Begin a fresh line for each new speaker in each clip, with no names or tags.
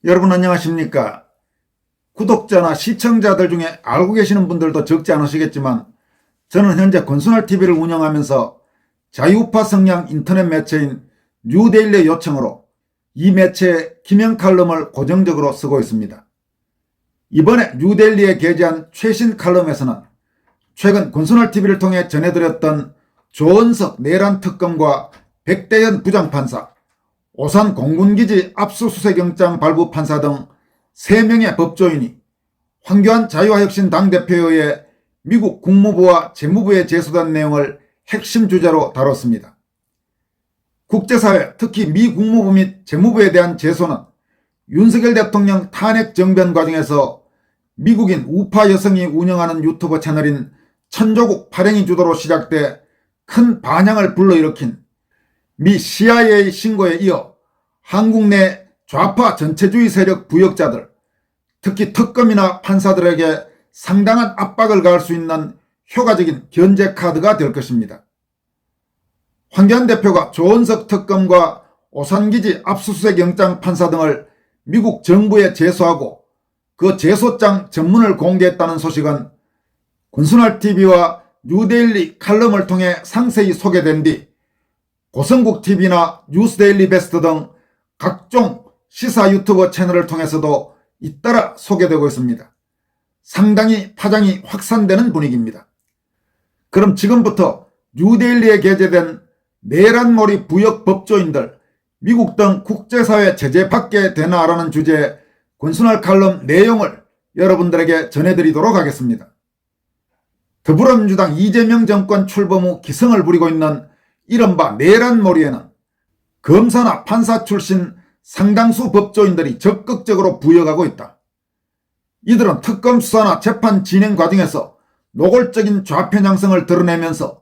여러분 안녕하십니까? 구독자나 시청자들 중에 알고 계시는 분들도 적지 않으시겠지만 저는 현재 권순알TV를 운영하면서 자유우파 성향 인터넷 매체인 뉴데일리의 요청으로 이 매체의 기명 칼럼을 고정적으로 쓰고 있습니다. 이번에 뉴데일리에 게재한 최신 칼럼에서는 최근 권순알TV를 통해 전해드렸던 조은석 내란 특검과 백대현 부장판사, 오산 공군기지 압수수색영장 발부 판사 등 3명의 법조인이 황교안 자유화혁신 당대표에 의해 미국 국무부와 재무부에 제소된 내용을 핵심 주제로 다뤘습니다. 국제사회, 특히 미 국무부 및 재무부에 대한 제소는 윤석열 대통령 탄핵 정변 과정에서 미국인 우파 여성이 운영하는 유튜브 채널인 천조국 발행이 주도로 시작돼 큰 반향을 불러일으킨 미 CIA 신고에 이어 한국 내 좌파 전체주의 세력 부역자들, 특히 특검이나 판사들에게 상당한 압박을 가할 수 있는 효과적인 견제 카드가 될 것입니다. 황교안 대표가 조은석 특검과 오산기지 압수수색 영장 판사 등을 미국 정부에 제소하고 그 제소장 전문을 공개했다는 소식은 권순알TV와 뉴데일리 칼럼을 통해 상세히 소개된 뒤 고성국TV나 뉴스데일리 베스트 등 각종 시사 유튜버 채널을 통해서도 잇따라 소개되고 있습니다. 상당히 파장이 확산되는 분위기입니다. 그럼 지금부터 뉴데일리에 게재된 내란몰이 부역 법조인들, 미국 등 국제사회 제재 받게 되나라는 주제의 권순알 칼럼 내용을 여러분들에게 전해드리도록 하겠습니다. 더불어민주당 이재명 정권 출범 후 기승을 부리고 있는 이른바 내란몰이에는 검사나 판사 출신 상당수 법조인들이 적극적으로 부역하고 있다. 이들은 특검 수사나 재판 진행 과정에서 노골적인 좌편향성을 드러내면서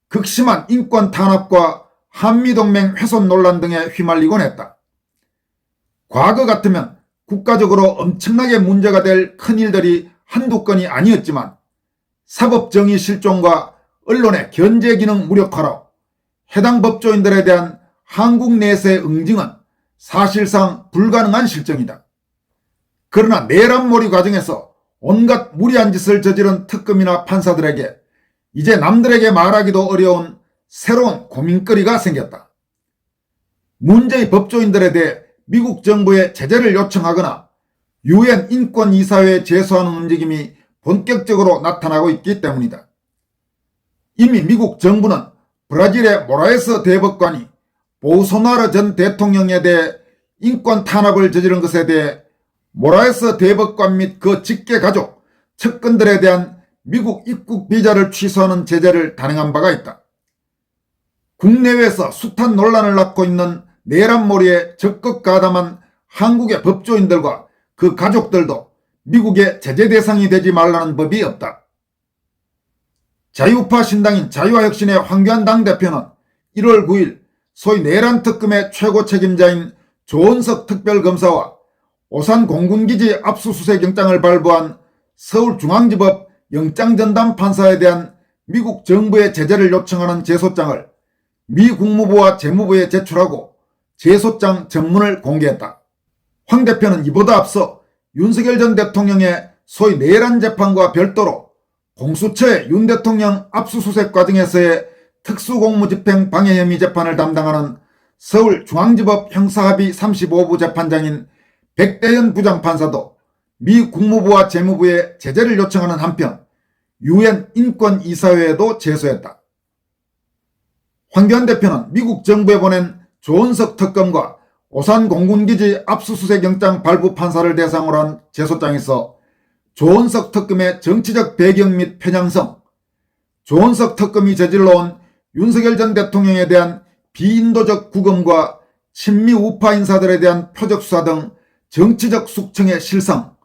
극심한 인권 탄압과 한미동맹 훼손 논란 등에 휘말리곤 했다. 과거 같으면 국가적으로 엄청나게 문제가 될 큰일들이 한두 건이 아니었지만 사법정의 실종과 언론의 견제 기능 무력화로 해당 법조인들에 대한 한국 내세의 응징은 사실상 불가능한 실정이다. 그러나 내란몰이 과정에서 온갖 무리한 짓을 저지른 특검이나 판사들에게 이제 남들에게 말하기도 어려운 새로운 고민거리가 생겼다. 문제의 법조인들에 대해 미국 정부에 제재를 요청하거나 유엔 인권이사회에 제소하는 움직임이 본격적으로 나타나고 있기 때문이다. 이미 미국 정부는 브라질의 모라에스 대법관이 보소나로 전 대통령에 대해 인권 탄압을 저지른 것에 대해 모라에스 대법관 및 그 직계 가족, 측근들에 대한 미국 입국 비자를 취소하는 제재를 단행한 바가 있다. 국내외에서 숱한 논란을 낳고 있는 내란몰이에 적극 가담한 한국의 법조인들과 그 가족들도 미국의 제재 대상이 되지 말라는 법이 없다. 자유파 신당인 자유화혁신의 황교안 당대표는 1월 9일 소위 내란 특검의 최고 책임자인 조은석 특별검사와 오산 공군기지 압수수색 영장을 발부한 서울중앙지법 영장전담 판사에 대한 미국 정부의 제재를 요청하는 제소장을 미 국무부와 재무부에 제출하고 제소장 전문을 공개했다. 황 대표는 이보다 앞서 윤석열 전 대통령의 소위 내란 재판과 별도로 공수처의 윤 대통령 압수수색 과정에서의 특수공무집행 방해 혐의 재판을 담당하는 서울중앙지법 형사합의 35부 재판장인 백대현 부장판사도 미 국무부와 재무부에 제재를 요청하는 한편 유엔 인권이사회에도 제소했다. 황교안 대표는 미국 정부에 보낸 조은석 특검과 오산 공군기지 압수수색 영장 발부 판사를 대상으로 한 제소장에서 조은석 특검의 정치적 배경 및 편향성, 조은석 특검이 저질러온 윤석열 전 대통령에 대한 비인도적 구금과 친미 우파 인사들에 대한 표적 수사 등 정치적 숙청의 실성,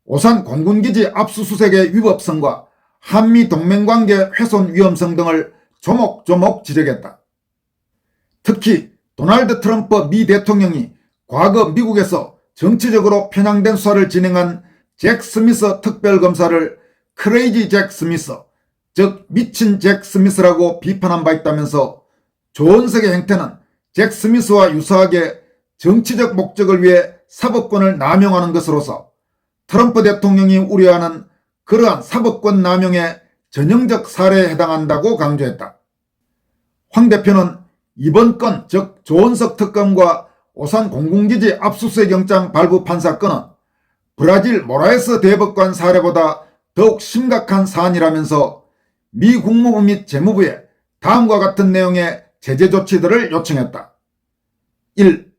오산 공군기지 압수수색의 위법성과 한미 동맹관계 훼손 위험성 등을 조목조목 지적했다. 특히 도널드 트럼프 미 대통령이 과거 미국에서 정치적으로 편향된 수사를 진행한 잭 스미스 특별검사를 크레이지 잭 스미스, 즉 미친 잭 스미스라고 비판한 바 있다면서 조은석의 행태는 잭 스미스와 유사하게 정치적 목적을 위해 사법권을 남용하는 것으로서 트럼프 대통령이 우려하는 그러한 사법권 남용의 전형적 사례에 해당한다고 강조했다. 황 대표는 이번 건, 즉 조원석 특검과 오산 공군기지 압수수색 영장 발부 판사 건은 브라질 모라에스 대법관 사례보다 더욱 심각한 사안이라면서 미 국무부 및 재무부에 다음과 같은 내용의 제재 조치들을 요청했다. 1.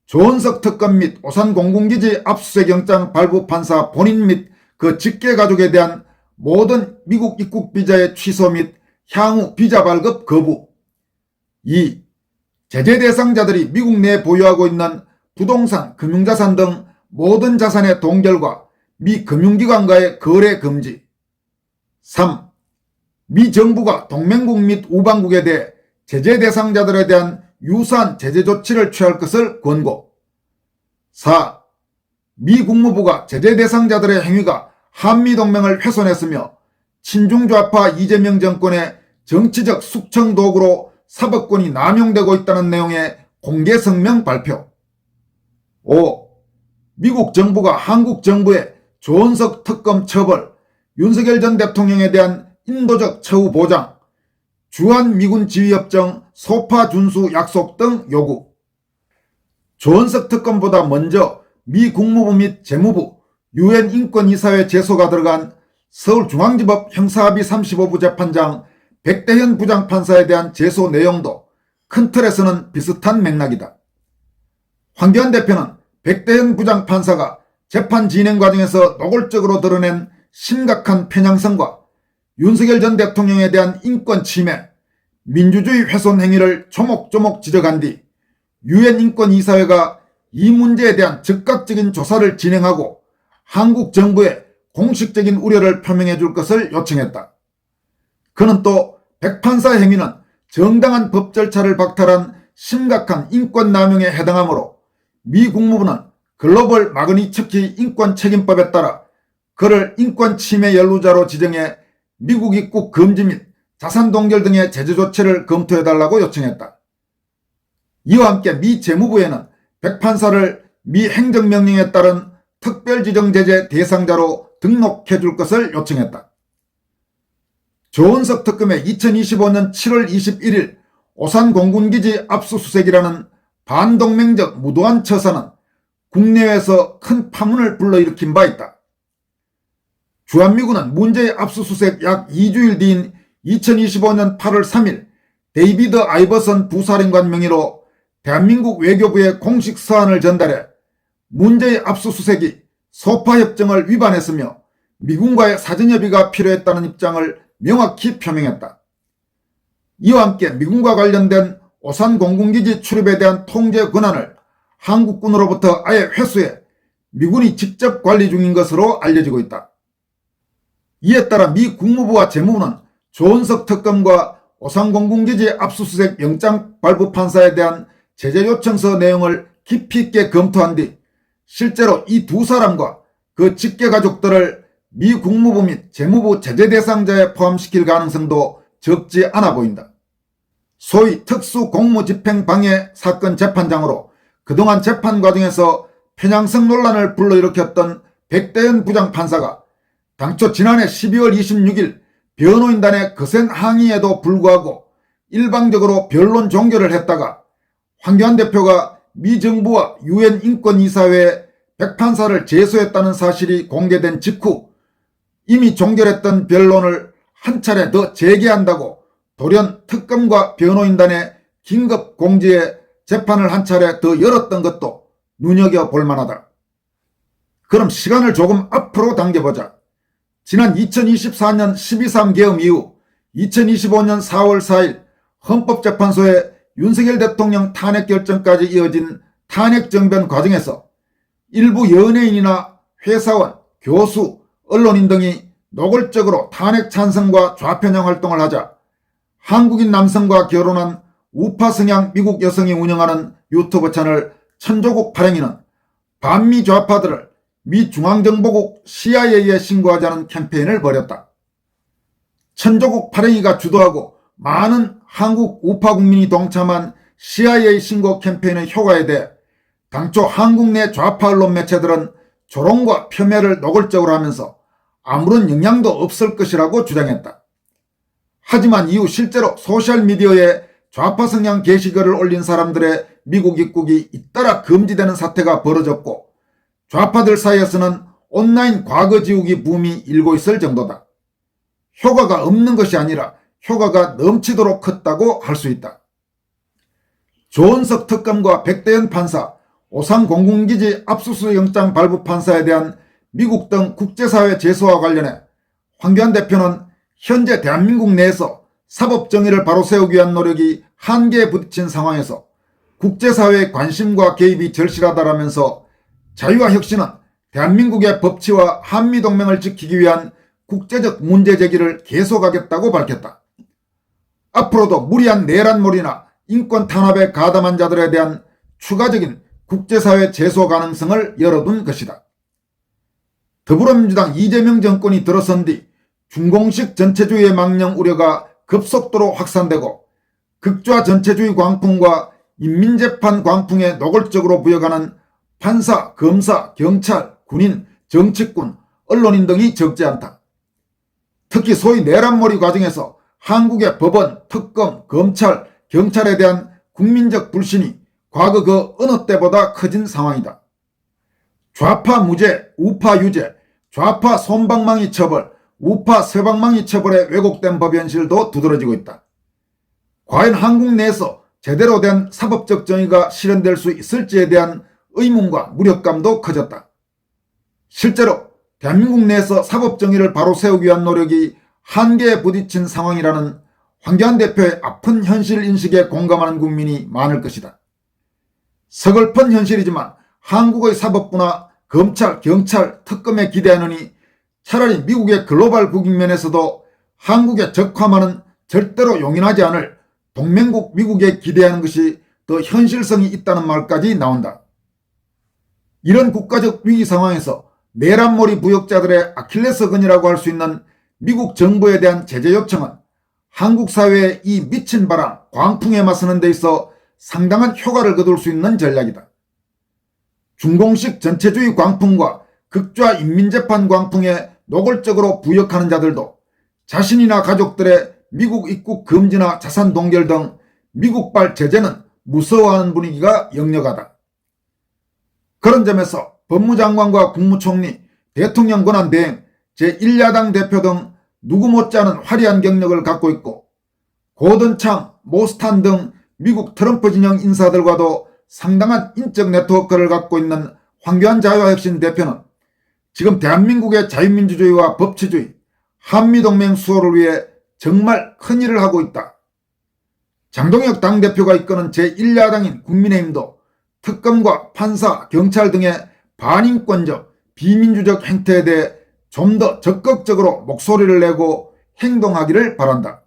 조원석 특검 및 오산 공군기지 압수수색 영장 발부 판사 본인 및 그 직계 가족에 대한 모든 미국 입국 비자의 취소 및 향후 비자 발급 거부. 2. 제재 대상자들이 미국 내에 보유하고 있는 부동산, 금융자산 등 모든 자산의 동결과 미 금융기관과의 거래 금지. 3. 미 정부가 동맹국 및 우방국에 대해 제재 대상자들에 대한 유사한 제재 조치를 취할 것을 권고. 4. 미 국무부가 제재 대상자들의 행위가 한미동맹을 훼손했으며 친중좌파 이재명 정권의 정치적 숙청 도구로 사법권이 남용되고 있다는 내용의 공개 성명 발표. 5. 미국 정부가 한국 정부의 조원석 특검 처벌, 윤석열 전 대통령에 대한 인도적 처우 보장, 주한미군 지휘협정 소파 준수 약속 등 요구. 조원석 특검보다 먼저 미 국무부 및 재무부, 유엔 인권이사회 제소가 들어간 서울중앙지법 형사합의 35부 재판장 백대현 부장판사에 대한 제소 내용도 큰 틀에서는 비슷한 맥락이다. 황교안 대표는 백대현 부장판사가 재판 진행 과정에서 노골적으로 드러낸 심각한 편향성과 윤석열 전 대통령에 대한 인권 침해, 민주주의 훼손 행위를 조목조목 지적한 뒤 유엔 인권이사회가 이 문제에 대한 즉각적인 조사를 진행하고 한국 정부에 공식적인 우려를 표명해 줄 것을 요청했다. 그는 또 백 판사의 행위는 정당한 법 절차를 박탈한 심각한 인권 남용에 해당하므로 미 국무부는 글로벌 마그니츠키 인권책임법에 따라 그를 인권 침해 연루자로 지정해 미국 입국 금지 및 자산 동결 등의 제재 조치를 검토해달라고 요청했다. 이와 함께 미 재무부에는 백 판사를 미 행정명령에 따른 특별지정제재 대상자로 등록해 줄 것을 요청했다. 조원석 특검의 2025년 7월 21일 오산 공군기지 압수수색이라는 반동맹적 무도한 처사는 국내외에서 큰 파문을 불러일으킨 바 있다. 주한미군은 문제의 압수수색 약 2주일 뒤인 2025년 8월 3일 데이비드 아이버선 부사령관 명의로 대한민국 외교부에 공식 서한을 전달해 문제의 압수수색이 소파협정을 위반했으며 미군과의 사전협의가 필요했다는 입장을 명확히 표명했다. 이와 함께 미군과 관련된 오산 공군기지 출입에 대한 통제 권한을 한국군으로부터 아예 회수해 미군이 직접 관리 중인 것으로 알려지고 있다. 이에 따라 미 국무부와 재무부는 조원석 특검과 오산 공군기지 압수수색 영장 발부 판사에 대한 제재 요청서 내용을 깊이 있게 검토한 뒤 실제로 이 두 사람과 그 직계 가족들을 미 국무부 및 재무부 제재 대상자에 포함시킬 가능성도 적지 않아 보인다. 소위 특수공무집행방해 사건 재판장으로 그동안 재판 과정에서 편향성 논란을 불러일으켰던 백대현 부장판사가 당초 지난해 12월 26일 변호인단의 거센 항의에도 불구하고 일방적으로 변론 종결을 했다가 황교안 대표가 미 정부와 유엔 인권이사회에 백 판사를 제소했다는 사실이 공개된 직후 이미 종결했던 변론을 한 차례 더 재개한다고 돌연 특검과 변호인단의 긴급 공지에 재판을 한 차례 더 열었던 것도 눈여겨볼 만하다. 그럼 시간을 조금 앞으로 당겨보자. 지난 2024년 12.3 계엄 이후 2025년 4월 4일 헌법재판소의 윤석열 대통령 탄핵 결정까지 이어진 탄핵 정변 과정에서 일부 연예인이나 회사원, 교수, 언론인 등이 노골적으로 탄핵 찬성과 좌편향 활동을 하자 한국인 남성과 결혼한 우파 성향 미국 여성이 운영하는 유튜브 채널 천조국 발행인은 반미 좌파들을 미 중앙정보국 CIA에 신고하자는 캠페인을 벌였다. 천조국 발행이가 주도하고 많은 한국 우파 국민이 동참한 CIA 신고 캠페인의 효과에 대해 당초 한국 내 좌파 언론 매체들은 조롱과 폄훼를 노골적으로 하면서 아무런 영향도 없을 것이라고 주장했다. 하지만 이후 실제로 소셜미디어에 좌파 성향 게시글을 올린 사람들의 미국 입국이 잇따라 금지되는 사태가 벌어졌고 좌파들 사이에서는 온라인 과거 지우기 붐이 일고 있을 정도다. 효과가 없는 것이 아니라 효과가 넘치도록 컸다고 할 수 있다. 조은석 특검과 백대현 판사, 오산 공군기지 압수수색 영장 발부 판사에 대한 미국 등 국제사회 제소와 관련해 황교안 대표는 현재 대한민국 내에서 사법정의를 바로 세우기 위한 노력이 한계에 부딪힌 상황에서 국제사회의 관심과 개입이 절실하다라면서 자유와 혁신은 대한민국의 법치와 한미동맹을 지키기 위한 국제적 문제 제기를 계속하겠다고 밝혔다. 앞으로도 무리한 내란몰이나 인권 탄압에 가담한 자들에 대한 추가적인 국제사회 제소 가능성을 열어둔 것이다. 더불어민주당 이재명 정권이 들어선 뒤 중공식 전체주의의 망령 우려가 급속도로 확산되고 극좌 전체주의 광풍과 인민재판 광풍에 노골적으로 부여가는 판사, 검사, 경찰, 군인, 정치꾼, 언론인 등이 적지 않다. 특히 소위 내란몰이 과정에서 한국의 법원, 특검, 검찰, 경찰에 대한 국민적 불신이 과거 그 어느 때보다 커진 상황이다. 좌파 무죄, 우파 유죄, 좌파 솜방망이 처벌, 우파 쇠방망이 처벌에 왜곡된 법 현실도 두드러지고 있다. 과연 한국 내에서 제대로 된 사법적 정의가 실현될 수 있을지에 대한 의문과 무력감도 커졌다. 실제로 대한민국 내에서 사법정의를 바로 세우기 위한 노력이 한계에 부딪힌 상황이라는 황교안 대표의 아픈 현실 인식에 공감하는 국민이 많을 것이다. 서글픈 현실이지만 한국의 사법부나 검찰, 경찰, 특검에 기대하느니 차라리 미국의 글로벌 국익면에서도 한국에 적화만은 절대로 용인하지 않을 동맹국 미국에 기대하는 것이 더 현실성이 있다는 말까지 나온다. 이런 국가적 위기 상황에서 내란몰이 부역자들의 아킬레스건이라고 할 수 있는 미국 정부에 대한 제재 요청은 한국 사회의 이 미친 바람, 광풍에 맞서는 데 있어 상당한 효과를 거둘 수 있는 전략이다. 중공식 전체주의 광풍과 극좌 인민재판 광풍에 노골적으로 부역하는 자들도 자신이나 가족들의 미국 입국 금지나 자산 동결 등 미국발 제재는 무서워하는 분위기가 역력하다. 그런 점에서 법무장관과 국무총리, 대통령 권한대행, 제1야당 대표 등 누구 못지않은 화려한 경력을 갖고 있고 고든 참, 모스탄 등 미국 트럼프 진영 인사들과도 상당한 인적 네트워크를 갖고 있는 황교안 자유화혁신 대표는 지금 대한민국의 자유민주주의와 법치주의, 한미동맹 수호를 위해 정말 큰일을 하고 있다. 장동혁 당대표가 이끄는 제1야당인 국민의힘도 특검과 판사, 경찰 등의 반인권적, 비민주적 행태에 대해 좀 더 적극적으로 목소리를 내고 행동하기를 바란다.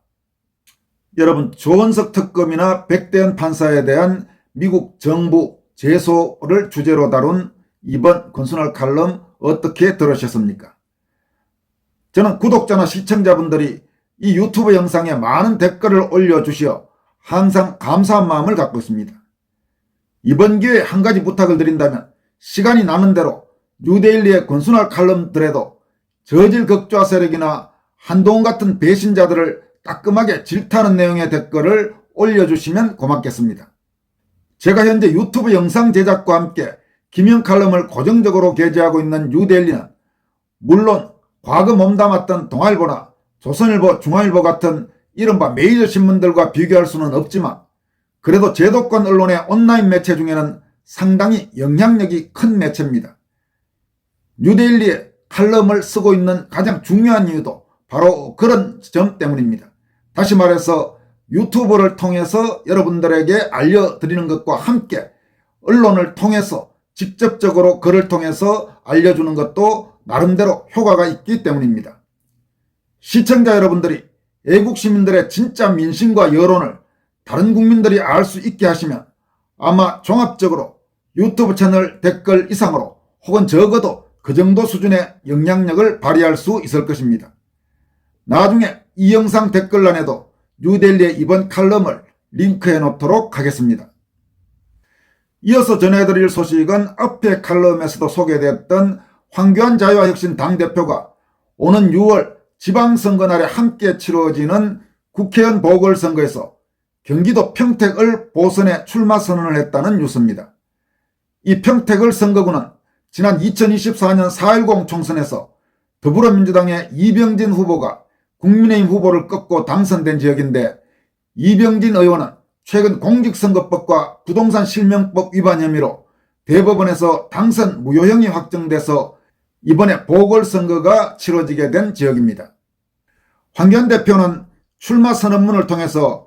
여러분, 조은석 특검이나 백대현 판사에 대한 미국 정부 제소를 주제로 다룬 이번 건순할 칼럼 어떻게 들으셨습니까? 저는 구독자나 시청자분들이 이 유튜브 영상에 많은 댓글을 올려주시어 항상 감사한 마음을 갖고 있습니다. 이번 기회에 한 가지 부탁을 드린다면 시간이 나는 대로 뉴데일리의 건순할 칼럼들에도 저질 극좌 세력이나 한동훈 같은 배신자들을 따끔하게 질타하는 내용의 댓글을 올려주시면 고맙겠습니다. 제가 현재 유튜브 영상 제작과 함께 기명 칼럼을 고정적으로 게재하고 있는 뉴데일리는 물론 과거 몸담았던 동아일보나 조선일보, 중앙일보 같은 이른바 메이저 신문들과 비교할 수는 없지만 그래도 제도권 언론의 온라인 매체 중에는 상당히 영향력이 큰 매체입니다. 뉴데일리에 칼럼을 쓰고 있는 가장 중요한 이유도 바로 그런 점 때문입니다. 다시 말해서 유튜브를 통해서 여러분들에게 알려드리는 것과 함께 언론을 통해서 직접적으로 글을 통해서 알려주는 것도 나름대로 효과가 있기 때문입니다. 시청자 여러분들이 애국 시민들의 진짜 민심과 여론을 다른 국민들이 알 수 있게 하시면 아마 종합적으로 유튜브 채널 댓글 이상으로 혹은 적어도 그 정도 수준의 영향력을 발휘할 수 있을 것입니다. 나중에 이 영상 댓글란에도 뉴데일리의 이번 칼럼을 링크해 놓도록 하겠습니다. 이어서 전해드릴 소식은 앞에 칼럼에서도 소개됐던 황교안 자유화혁신 당대표가 오는 6월 지방선거 날에 함께 치러지는 국회의원 보궐선거에서 경기도 평택을 보선에 출마 선언을 했다는 뉴스입니다. 이 평택을 선거구는 지난 2024년 4.10 총선에서 더불어민주당의 이병진 후보가 국민의힘 후보를 꺾고 당선된 지역인데, 이병진 의원은 최근 공직선거법과 부동산 실명법 위반 혐의로 대법원에서 당선 무효형이 확정돼서 이번에 보궐선거가 치러지게 된 지역입니다. 황교안 대표는 출마 선언문을 통해서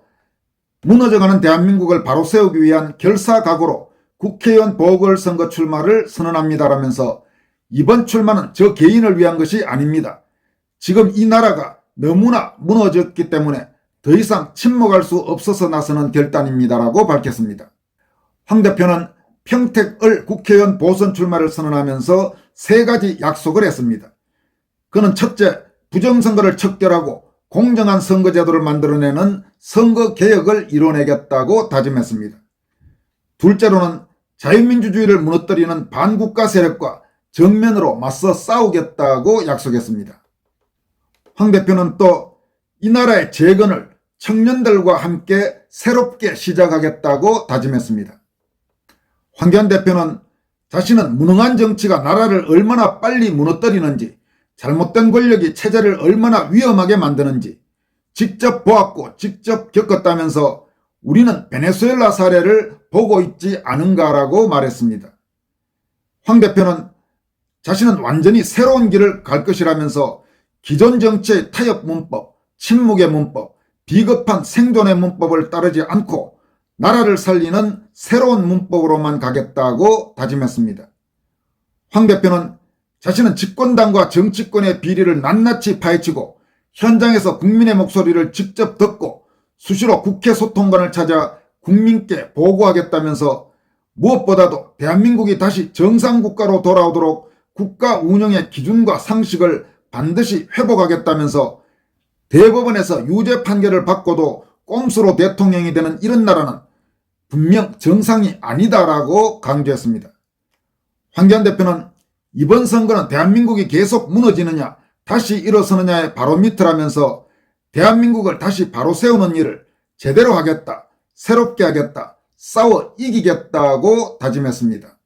무너져가는 대한민국을 바로 세우기 위한 결사각오로 국회의원 보궐선거 출마를 선언합니다라면서 이번 출마는 저 개인을 위한 것이 아닙니다. 지금 이 나라가 너무나 무너졌기 때문에 더 이상 침묵할 수 없어서 나서는 결단입니다라고 밝혔습니다. 황 대표는 평택을 국회의원 보선 출마를 선언하면서 3가지 약속을 했습니다. 그는 첫째, 부정선거를 척결하고 공정한 선거제도를 만들어내는 선거개혁을 이뤄내겠다고 다짐했습니다. 둘째로는 자유민주주의를 무너뜨리는 반국가 세력과 정면으로 맞서 싸우겠다고 약속했습니다. 황 대표는 또 이 나라의 재건을 청년들과 함께 새롭게 시작하겠다고 다짐했습니다. 황교안 대표는 자신은 무능한 정치가 나라를 얼마나 빨리 무너뜨리는지, 잘못된 권력이 체제를 얼마나 위험하게 만드는지 직접 보았고 직접 겪었다면서 우리는 베네수엘라 사례를 보고 있지 않은가라고 말했습니다. 황 대표는 자신은 완전히 새로운 길을 갈 것이라면서 기존 정치의 타협 문법, 침묵의 문법, 비겁한 생존의 문법을 따르지 않고 나라를 살리는 새로운 문법으로만 가겠다고 다짐했습니다. 황 대표는 자신은 집권당과 정치권의 비리를 낱낱이 파헤치고 현장에서 국민의 목소리를 직접 듣고 수시로 국회 소통관을 찾아 국민께 보고하겠다면서 무엇보다도 대한민국이 다시 정상국가로 돌아오도록 국가 운영의 기준과 상식을 반드시 회복하겠다면서 대법원에서 유죄 판결을 받고도 꼼수로 대통령이 되는 이런 나라는 분명 정상이 아니다라고 강조했습니다. 황교안 대표는 이번 선거는 대한민국이 계속 무너지느냐 다시 일어서느냐의 바로미터라면서 대한민국을 다시 바로 세우는 일을 제대로 하겠다, 새롭게 하겠다, 싸워 이기겠다고 다짐했습니다.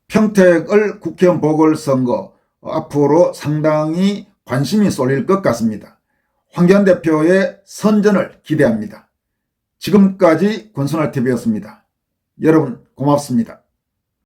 평택을 국회의원 보궐선거 앞으로 상당히 관심이 쏠릴 것 같습니다. 황교안 대표의 선전을 기대합니다. 지금까지 권순할TV였습니다. 여러분 고맙습니다.